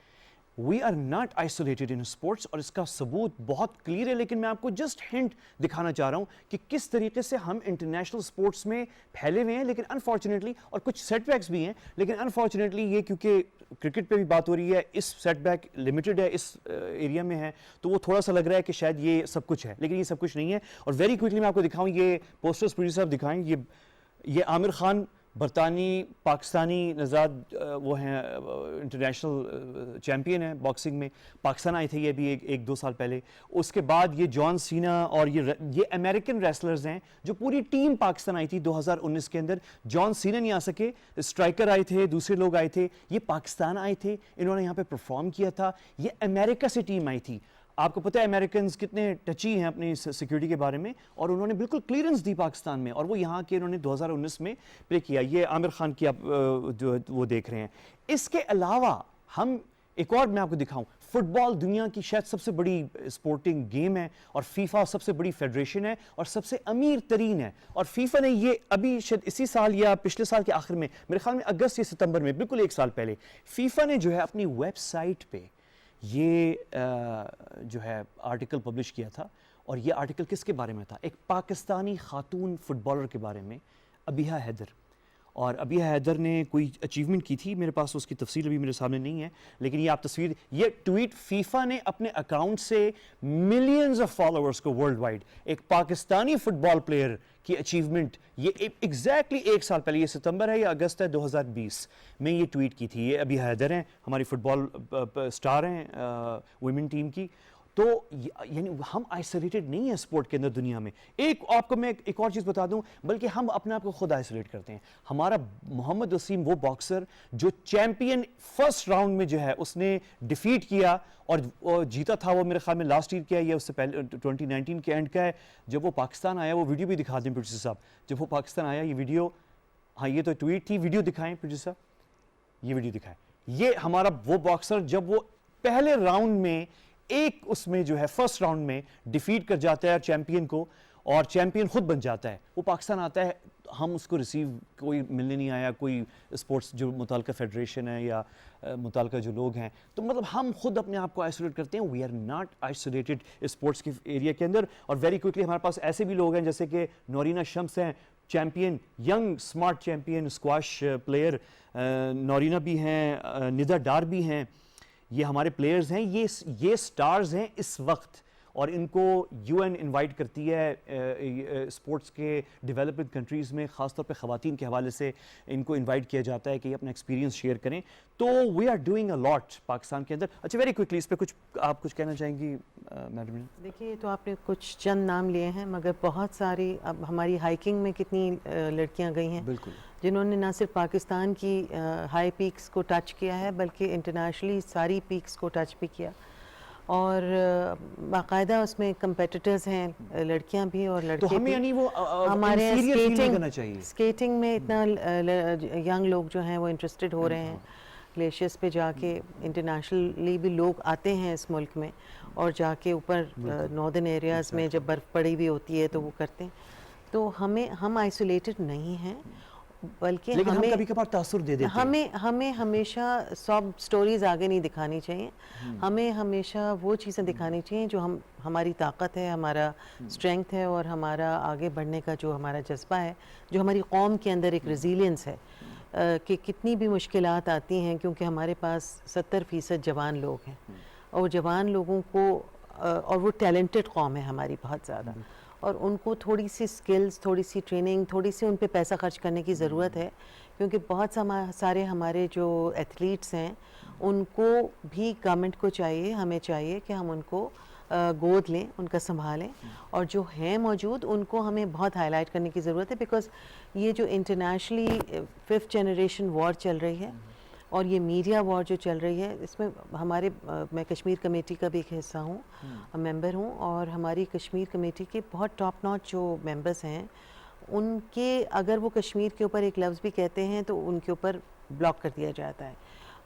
We are not isolated in sports, اور اس کا ثبوت بہت کلیئر ہے, لیکن میں آپ کو جسٹ ہنٹ دکھانا چاہ رہا ہوں کہ کس طریقے سے ہم انٹرنیشنل اسپورٹس میں پھیلے ہوئے ہیں. لیکن انفارچونیٹلی, اور کچھ سیٹ بیکس بھی ہیں, لیکن انفارچونیٹلی یہ کیونکہ کرکٹ پہ بھی بات ہو رہی ہے, اس سیٹ بیک لمیٹڈ ہے, اس ایریا میں ہے, تو وہ تھوڑا سا لگ رہا ہے کہ شاید یہ سب کچھ ہے, لیکن یہ سب کچھ نہیں ہے. اور ویری کوئکلی میں آپ کو دکھاؤں, یہ پوسٹرز پروڈیوسر صاحب دکھائیں, یہ عامر خان برطانوی پاکستانی نژاد وہ ہیں, انٹرنیشنل چیمپئن ہیں باکسنگ میں, پاکستان آئے تھے یہ بھی 1-2 سال پہلے. اس کے بعد یہ جان سینا, اور یہ امریکن ریسلرز ہیں جو پوری ٹیم پاکستان آئی تھی 2019 کے اندر. جان سینا نہیں آ سکے, اسٹرائکر آئے تھے, دوسرے لوگ آئے تھے, یہ پاکستان آئے تھے, انہوں نے یہاں پہ پرفارم کیا تھا. یہ امریکہ سے ٹیم آئی تھی. آپ کو پتہ ہے امریکنز کتنے ٹچی ہیں اپنی سیکیورٹی کے بارے میں, اور انہوں نے بالکل کلیئرنس دی پاکستان میں, اور وہ یہاں کے انہوں نے 2019 میں پلے کیا. یہ عامر خان کی آپ جو وہ دیکھ رہے ہیں. اس کے علاوہ ہم ایک اور میں آپ کو دکھاؤں, فٹ بال دنیا کی شاید سب سے بڑی سپورٹنگ گیم ہے, اور فیفا سب سے بڑی فیڈریشن ہے اور سب سے امیر ترین ہے. اور فیفا نے یہ ابھی شاید اسی سال یا پچھلے سال کے آخر میں, میرے خیال میں اگست یا ستمبر میں, بالکل 1 سال پہلے, فیفا نے جو ہے اپنی ویب سائٹ پہ یہ جو ہے آرٹیکل پبلش کیا تھا. اور یہ آرٹیکل کس کے بارے میں تھا؟ ایک پاکستانی خاتون فٹ بالر کے بارے میں, ابیہا حیدر. اور ابیہا حیدر نے کوئی اچیومنٹ کی تھی, میرے پاس اس کی تفصیل ابھی میرے سامنے نہیں ہے, لیکن یہ آپ تصویر, یہ ٹویٹ فیفا نے اپنے اکاؤنٹ سے ملینز آف فالوورز کو ورلڈ وائڈ, ایک پاکستانی فٹ بال پلیئر کی اچیومنٹ, یہ ایگزیکٹلی 1 سال پہلے, یہ ستمبر ہے یا اگست ہے 2020 میں یہ ٹویٹ کی تھی. یہ ابیہا حیدر ہیں, ہماری فٹ بال سٹار ہیں ویمن ٹیم کی. تو یعنی ہم آئسولیٹڈ نہیں ہیں اسپورٹ کے اندر دنیا میں. آپ کو میں ایک اور چیز بتا دوں, بلکہ ہم اپنے آپ کو خود آئسولیٹ کرتے ہیں. ہمارا محمد وسیم وہ باکسر جو چیمپئن فرسٹ راؤنڈ میں جو ہے اس نے ڈیفیٹ کیا اور جیتا تھا, وہ میرے خیال میں لاسٹ ایئر کیا ہے یا اس سے پہلے 2019 کے اینڈ کا ہے. جب وہ پاکستان آیا, وہ ویڈیو بھی دکھا دیں پروڈیوسر صاحب, جب وہ پاکستان آیا یہ ویڈیو, ہاں یہ تو ٹویٹ تھی, ویڈیو دکھائیں پروڈیوسر صاحب, یہ ویڈیو دکھائیں. یہ ہمارا وہ باکسر جب وہ پہلے راؤنڈ میں اس میں جو ہے فرسٹ راؤنڈ میں ڈیفیٹ کر جاتا ہے چیمپئن کو, اور چیمپئن خود بن جاتا ہے, وہ پاکستان آتا ہے, ہم اس کو ریسیو کوئی ملنے نہیں آیا, کوئی اسپورٹس جو متعلقہ فیڈریشن ہے یا متعلقہ جو لوگ ہیں, تو مطلب ہم خود اپنے آپ کو آئسولیٹ کرتے ہیں. We are not isolated sports کے ایریا کے اندر. اور ویری کوئکلی ہمارے پاس ایسے بھی لوگ ہیں جیسے کہ نورینا شمس ہیں, champion, young smart champion squash player, Noorena بھی ہیں, ندا ڈار بھی ہیں. یہ ہمارے پلیئرز ہیں, یہ سٹارز ہیں اس وقت, اور ان کو UN انوائٹ کرتی ہے اسپورٹس کے ڈیولپنگ کنٹریز میں, خاص طور پہ خواتین کے حوالے سے ان کو انوائٹ کیا جاتا ہے کہ یہ اپنا ایکسپیرینس شیئر کریں. تو وی آر ڈوئنگ اے لاٹ پاکستان کے اندر. اچھا ویری کوئکلی اس پہ آپ کچھ کہنا چاہیں گی میڈم؟ دیکھیے, تو آپ نے کچھ چند نام لیے ہیں, مگر بہت ساری, اب ہماری ہائیکنگ میں کتنی لڑکیاں گئی ہیں بالکل, جنہوں نے نہ صرف پاکستان کی ہائی پیکس کو ٹچ کیا ہے بلکہ انٹرنیشنلی ساری پیکس کو ٹچ بھی کیا, اور باقاعدہ اس میں کمپیٹیٹرز ہیں, لڑکیاں بھی اور لڑکے بھی. یعنی وہ ہمارے اسکیٹنگ میں اتنا ینگ لوگ جو ہیں وہ انٹرسٹڈ ہو رہے ہیں, گلیشیئرس پہ جا کے انٹرنیشنلی بھی لوگ آتے ہیں اس ملک میں, اور جا کے اوپر ناردرن ایریاز میں جب برف پڑی ہوئی ہوتی ہے تو وہ کرتے ہیں. تو ہم آئسولیٹڈ نہیں ہیں, بلکہ ہمیں کبھی کبھار تاثر دے دیتے ہیں. ہمیں ہمیشہ سب سٹوریز آگے نہیں دکھانی چاہیے, ہمیں ہمیشہ وہ چیزیں دکھانی چاہیے جو ہماری طاقت ہے, ہمارا اسٹرینگتھ ہے, اور ہمارا آگے بڑھنے کا جو ہمارا جذبہ ہے, جو ہماری قوم کے اندر ایک ریزیلینس ہے کہ کتنی بھی مشکلات آتی ہیں, کیونکہ ہمارے پاس 70% جوان لوگ ہیں, اور جوان لوگوں کو, اور وہ ٹیلنٹڈ قوم ہے ہماری بہت زیادہ, اور ان کو تھوڑی سی سکلز, تھوڑی سی ٹریننگ, تھوڑی سی ان پہ پیسہ خرچ کرنے کی ضرورت ہے, کیونکہ بہت سارے ہمارے جو ایتھلیٹس ہیں ان کو بھی گورنمنٹ کو چاہیے, ہمیں چاہیے کہ ہم ان کو گود لیں, ان کا سنبھالیں, اور جو ہیں موجود ان کو ہمیں بہت ہائی لائٹ کرنے کی ضرورت ہے. بیکاز یہ جو انٹرنیشنلی 5th جنریشن وار چل رہی ہے, اور یہ میڈیا وار جو چل رہی ہے اس میں ہمارے میں کشمیر کمیٹی کا بھی ایک حصہ ہوں, ممبر ہوں, اور ہماری کشمیر کمیٹی کے بہت ٹاپ ناچ جو ممبرز ہیں ان کے اگر وہ کشمیر کے اوپر ایک لفظ بھی کہتے ہیں تو ان کے اوپر بلاک کر دیا جاتا ہے.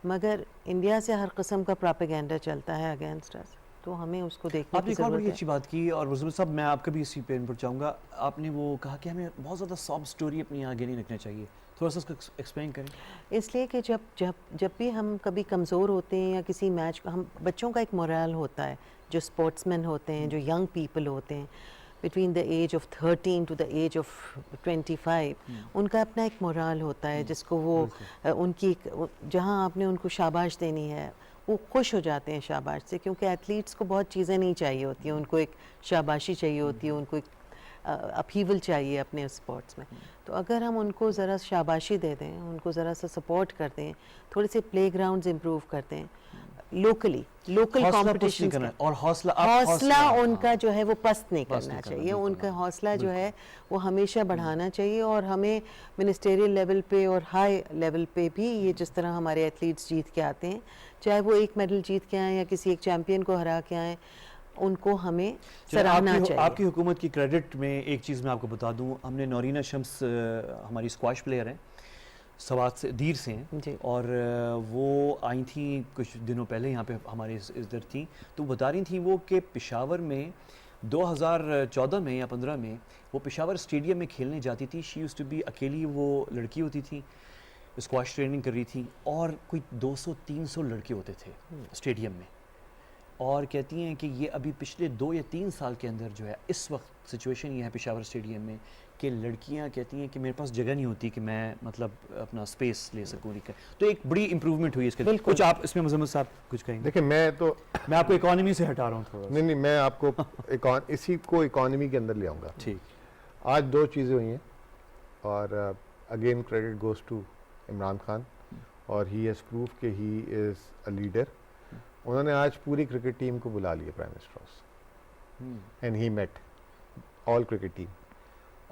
مگر انڈیا سے ہر قسم کا پراپیگینڈا چلتا ہے اگینسٹ اس, تو ہمیں اس کو دیکھنے آپ نے کی ایک اور ضرورت بڑی ہے. اچھی بات کی, اور وزیر صاحب میں آپ کا بھی اسی پہ انپٹ چاہوں گا. آپ نے وہ کہا کہ ہمیں بہت زیادہ ساب سٹوری اپنی آگے نہیں رکھنا چاہیے, تھوڑا سا اس کو ایکسپلین کریں. اس لیے کہ جب بھی ہم کبھی کمزور ہوتے ہیں یا کسی میچ ہم بچوں کا ایک مورال ہوتا ہے, جو اسپورٹس مین ہوتے ہیں, جو ینگ پیپل ہوتے ہیں between the age of 13 to the age of 25, ان کا اپنا ایک مورال ہوتا ہے جس کو وہ ان کی جہاں آپ نے ان کو شاباش دینی ہے وہ خوش ہو جاتے ہیں شاباش سے, کیونکہ ایتھلیٹس کو بہت چیزیں نہیں چاہیے ہوتی ہیں, ان کو ایک شاباشی چاہیے ہوتی ہے, ان کو ایک اپہیول چاہیے اپنے اسپورٹس میں. تو اگر ہم ان کو ذرا شاباشی دے دیں, ان کو ذرا سا سپورٹ کر دیں, تھوڑے سے پلے گراؤنڈز امپروو کر دیں لوکل کمپٹیشن, اور حوصلہ ان کا جو ہے وہ پست نہیں کرنا چاہیے, ان کا حوصلہ جو ہے وہ ہمیشہ بڑھانا چاہیے. اور ہمیں منسٹریل لیول پہ اور ہائی لیول پہ بھی یہ جس طرح ہمارے ایتھلیٹس جیت کے آتے ہیں, چاہے وہ ایک میڈل جیت کے آئیں یا کسی ایک چیمپئن کو ہرا کے آئیں, ان کو ہمیں سراہنا چاہیے. آپ کی حکومت کی کریڈٹ میں ایک چیز میں آپ کو بتا دوں, ہم نے نورینہ شمس ہماری اسکواش پلیئر ہیں, سوات سے دیر سے ہیں, اور وہ آئی تھیں کچھ دنوں پہلے یہاں پہ ہمارے ادھر تھیں, تو بتا رہی تھیں وہ کہ پشاور میں 2014 میں یا 15 میں وہ پشاور اسٹیڈیم میں کھیلنے جاتی تھی. شی یوز ٹو بی, اکیلی وہ لڑکی ہوتی تھی, اسکواش ٹریننگ کر رہی تھی, اور کوئی 200-300 لڑکے ہوتے تھے اسٹیڈیم میں, اور کہتی ہیں کہ یہ ابھی پچھلے 2 یا 3 سال کے اندر جو ہے اس وقت سچویشن یہ ہے پشاور اسٹیڈیم میں کہ لڑکیاں کہتی ہیں کہ میرے پاس جگہ نہیں ہوتی کہ میں مطلب اپنا اسپیس لے سکوں. تو ایک بڑی امپروومنٹ ہوئی اس کے. کچھ آپ اس میں مزمت صاحب کچھ کہیں گے؟ دیکھیں میں آپ کو اکانومی سے ہٹا رہا ہوں تھوڑا. نہیں میں آپ کو اسی کو اکانومی کے اندر لے آؤں گا. ٹھیک. آج 2 چیزیں ہوئی ہیں, اور again credit goes to Imran Khan, اور ہی ہیز پروف کہ ہی از اے لیڈر. انہوں نے آج پوری کرکٹ ٹیم کو بلا لیا prime minister house, and he meet all cricket team,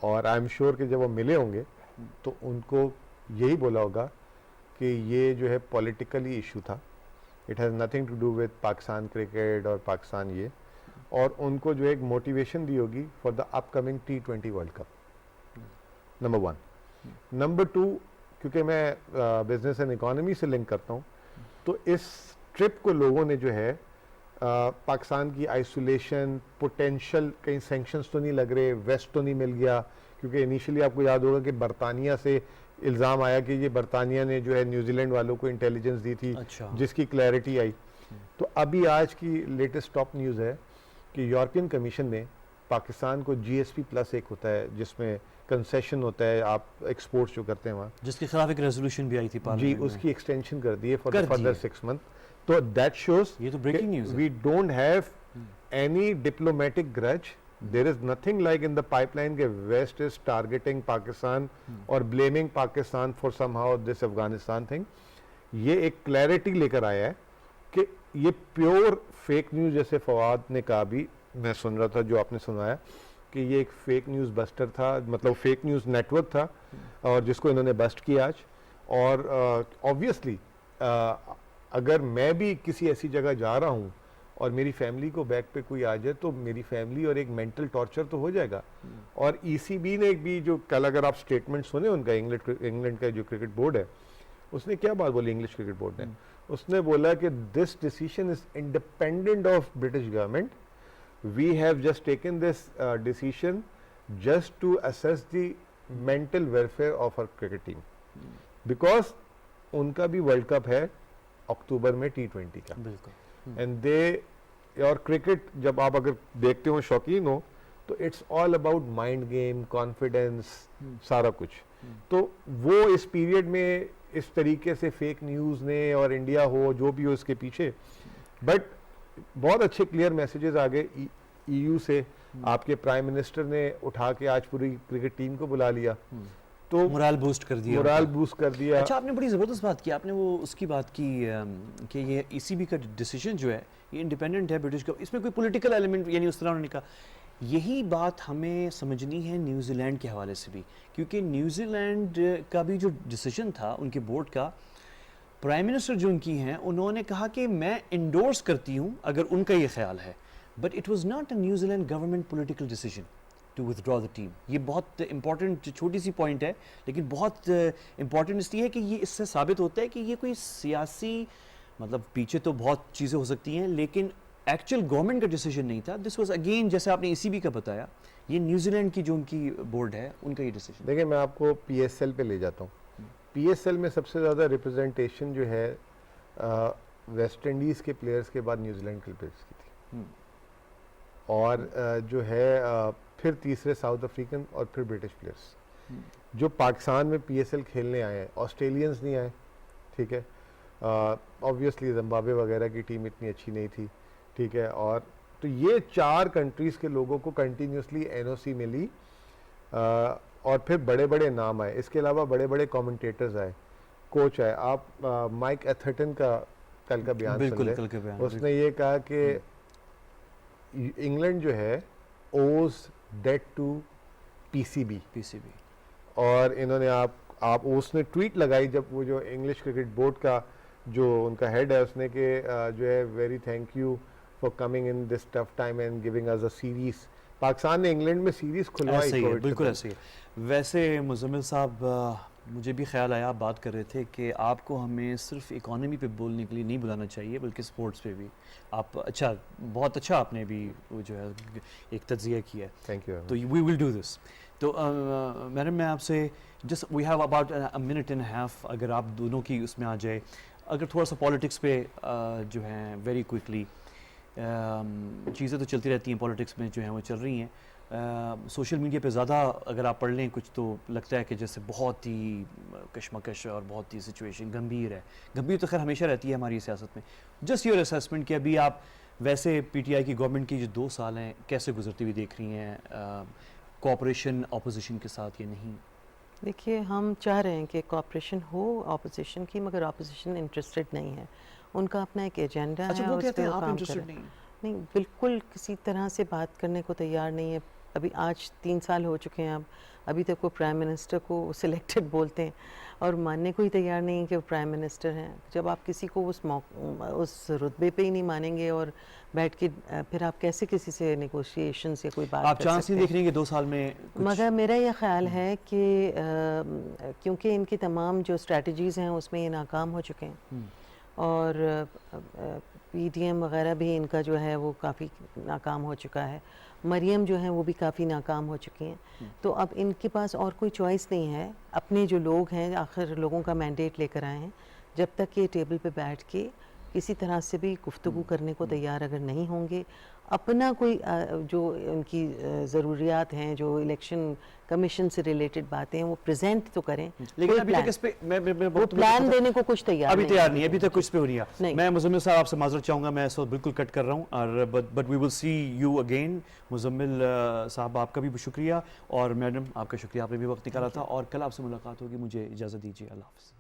اور آئی ایم شیور کہ جب وہ ملے ہوں گے تو ان کو یہی بولا ہوگا کہ یہ جو ہے پولیٹیکلی ایشو تھا, it has nothing to do with Pakistan cricket اور پاکستان یہ, اور ان کو جو ایک موٹیویشن دی ہوگی for the up coming T20 world cup, number 1. Number 2, کیونکہ میں بزنس اینڈ اکانومی سے لنک کرتا ہوں, تو اس ٹرپ کو لوگوں نے جو ہے پاکستان کی آئسولیشن پوٹینشل, کہیں سینکشنز تو نہیں لگ رہے, ویسٹ تو نہیں مل گیا, کیونکہ انیشلی آپ کو یاد ہوگا کہ برطانیہ سے الزام آیا کہ یہ برطانیہ نے جو ہے نیوزی لینڈ والوں کو انٹیلیجنس دی تھی, جس کی کلیئرٹی آئی. تو ابھی آج کی لیٹسٹ ٹاپ نیوز ہے کہ یورپین کمیشن نے پاکستان کو GSP+ ایک ہوتا ہے جس میں کنسیشن ہوتا ہے, آپ ایکسپورٹس جو کرتے ہیں وہاں, جس کے خلاف ایک ریزولوشن بھی آئی تھی جی, اس کی ایکسٹینشن کر دی ہے فار فردر 6 months. تو that shows we don't have any diplomatic grudge. There is nothing like in the pipeline کہ ویسٹ از ٹارگیٹنگ پاکستان اور blaming Pakistan for somehow this Afghanistan thing. یہ ایک کلیئرٹی لے کر آیا ہے کہ یہ پیور فیک نیوز, جیسے فواد نے کہا بھی, میں سن رہا تھا جو آپ نے سنایا, کہ یہ ایک فیک نیوز بسٹر تھا, مطلب فیک نیوز نیٹ ورک تھا, اور جس کو انہوں نے بسٹ کیا آج. اور آبویسلی اگر میں بھی کسی ایسی جگہ جا رہا ہوں اور میری فیملی کو بیک پہ کوئی آ جائے تو میری فیملی اور ایک مینٹل ٹارچر تو ہو جائے گا. اور ECB نے بھی جو کل, اگر آپ اسٹیٹمنٹ سنیں ان کا, انگلینڈ کا جو کرکٹ بورڈ ہے, اس نے کیا بات بولی انگلش کرکٹ بورڈ نے, اس نے بولا کہ this decision is independent of British government, we have just taken this decision just to assess the mental welfare of our cricket team, because ان کا بھی ورلڈ کپ ہے اکتوبر میں T20 کا. اینڈ دے, اور کرکٹ جب آپ اگر دیکھتے ہو, شوقین ہو, تو it's all about mind game, confidence, سارا کچھ. تو وہ اس پیریڈ میں اس طریقے سے فیک نیوز نے, اور انڈیا ہو جو بھی ہو اس کے پیچھے, بٹ بہت اچھے کلیئر میسیجز آ گئے EU سے. آپ کے پرائم منسٹر نے اٹھا کے آج پوری کرکٹ ٹیم کو بلا لیا, تو مورال بوسٹ کر دیا. اچھا, آپ نے بڑی زبردست بات کی, آپ نے وہ اس کی بات کی کہ یہ ECB کا ڈیسیجن جو ہے یہ انڈیپینڈنٹ ہے برٹش کا, اس میں کوئی پولیٹیکل ایلیمنٹ, یعنی اس طرح انہوں نے کہا. یہی بات ہمیں سمجھنی ہے نیوزی لینڈ کے حوالے سے بھی, کیونکہ نیوزی لینڈ کا بھی جو ڈیسیجن تھا ان کے بورڈ کا, پرائم منسٹر جو ان کی ہیں انہوں نے کہا کہ میں انڈورس کرتی ہوں اگر ان کا یہ خیال ہے, but it was not a New Zealand government political decision to withdraw the team. یہ بہت امپورٹنٹ چھوٹی سی پوائنٹ ہے, لیکن بہت امپورٹنٹ اس لیے ہے کہ یہ اس سے ثابت ہوتا ہے کہ یہ کوئی سیاسی, مطلب پیچھے تو بہت چیزیں ہو سکتی ہیں لیکن ایکچوئل گورنمنٹ کا ڈیسیجن نہیں تھا. دس واز اگین, جیسے آپ نے ECB کا بتایا, یہ نیوزی لینڈ کی جو ان کی بورڈ ہے ان کا یہ ڈیسیجن. دیکھیں میں آپ کو PSL پہ لے جاتا ہوں. PSL میں سب سے زیادہ ریپرزنٹیشن جو ہے ویسٹ انڈیز کے پلیئرز کے بعد نیوزی لینڈ کے پلیئرز کی تھی, اور جو ہے پھر تیسرے ساؤتھ افریقن اور پھر برٹش پلیئرز. جو پاکستان میں PSL کھیلنے آئے ہیں, آسٹریلینز نہیں آئے, ٹھیک ہے, آبویسلی زمبابوے وغیرہ کی ٹیم اتنی اچھی نہیں تھی, ٹھیک ہے, اور تو یہ 4 کنٹریز کے لوگوں کو کنٹینیوسلی NOC ملی, اور پھر بڑے بڑے نام آئے. اس کے علاوہ بڑے بڑے کومنٹیٹرز آئے, کوچ آئے. آپ مائک ایتھرٹن کا کل کا بیان سن لیں, اس نے یہ کہا کہ انگلینڈ جو ہے اوز ڈیٹ ٹو PCB, اور انہوں نے آپ اس نے ٹویٹ لگائی جب وہ جو انگلش کرکٹ بورڈ کا جو ان کا ہیڈ ہے اس نے کہ جو ہے very thank you for coming in this tough time and giving us a series. Pakistan نے انگلینڈ میں سیریز کھلوائی. ایسے ہی ہے, بالکل ایسے ہی ہے. ویسے مزمل صاحب, مجھے بھی خیال آیا, آپ بات کر رہے تھے کہ آپ کو ہمیں صرف اکانومی پہ بولنے کے لیے نہیں بلانا چاہیے بلکہ سپورٹس پہ بھی. آپ اچھا, بہت اچھا آپ نے بھی جو ہے ایک تجزیہ کیا ہے. Thank you. تو وی ول ڈو دس. تو میڈم میں آپ سے just we have about a minute and half, اگر آپ دونوں کی اس میں آ جائے, اگر تھوڑا سا پالیٹکس پہ جو ہیں ویری کوئکلی, چیزیں تو چلتی رہتی ہیں پالیٹکس میں جو ہیں وہ چل رہی ہیں. سوشل میڈیا پہ زیادہ اگر آپ پڑھ لیں کچھ تو لگتا ہے کہ جیسے بہت ہی کشمکش اور بہت ہی سچویشن گمبھیر ہے. گمبھیر تو خیر ہمیشہ رہتی ہے ہماری سیاست میں. جسٹ یور اسیسمنٹ کہ ابھی آپ ویسے PTI کی گورنمنٹ کی جو 2 سال ہیں کیسے گزرتی ہوئی دیکھ رہی ہیں, کوآپریشن اپوزیشن کے ساتھ یا نہیں؟ دیکھیے ہم چاہ رہے ہیں کہ کوآپریشن ہو اپوزیشن کی, مگر اپوزیشن انٹرسٹڈ نہیں ہے. ان کا اپنا ایک ایجنڈا ہے, وہ کہتے ہیں آپ انٹرسٹڈ نہیں, بالکل کسی طرح سے بات کرنے کو تیار نہیں ہے. ابھی آج 3 سال ہو چکے ہیں, ابھی تک وہ پرائم منسٹر کو سلیکٹڈ بولتے ہیں اور ماننے کو ہی تیار نہیں ہے کہ وہ پرائم منسٹر ہیں. جب آپ کسی کو اس رتبے پہ ہی نہیں مانیں گے اور بیٹھ کے پھر آپ کیسے کسی سے نیگوشیشنز یا کوئی بات آپ چانس نہیں دیکھ رہے ہیں کہ 2 سال میں؟ مگر میرا یہ خیال ہے کہ کیونکہ ان کی تمام جو اسٹریٹجیز ہیں اس میں یہ ناکام ہو چکے ہیں, اور PDM وغیرہ بھی ان کا جو ہے وہ کافی ناکام ہو چکا ہے. مریم جو ہیں وہ بھی کافی ناکام ہو چکی ہیں. تو اب ان کے پاس اور کوئی چوائس نہیں ہے. اپنے جو لوگ ہیں, آخر لوگوں کا مینڈیٹ لے کر آئے ہیں, جب تک یہ ٹیبل پہ بیٹھ کے کسی طرح سے بھی گفتگو کرنے کو تیار اگر نہیں ہوں گے, اپنا کوئی جو ان کی ضروریات ہیں, جو الیکشن کمیشن سے ریلیٹڈ باتیں ہیں, وہ پریزنٹ تو کریں. لیکن ابھی تک اس پہ وہ پلان دینے کو کچھ تیار نہیں, ابھی تیار نہیں ہے, ابھی تک کچھ پہ ہو رہی ہے. میں مزمل صاحب آپ سے معذرت چاہوں گا, میں اس وقت بالکل کٹ کر رہا ہوں, اور but we will see you again. Muzammil Sahab آپ کا بھی شکریہ, اور میڈم آپ کا شکریہ, آپ نے بھی وقت نکالا تھا, اور کل آپ سے ملاقات ہوگی. مجھے اجازت دیجیے, اللہ حافظ.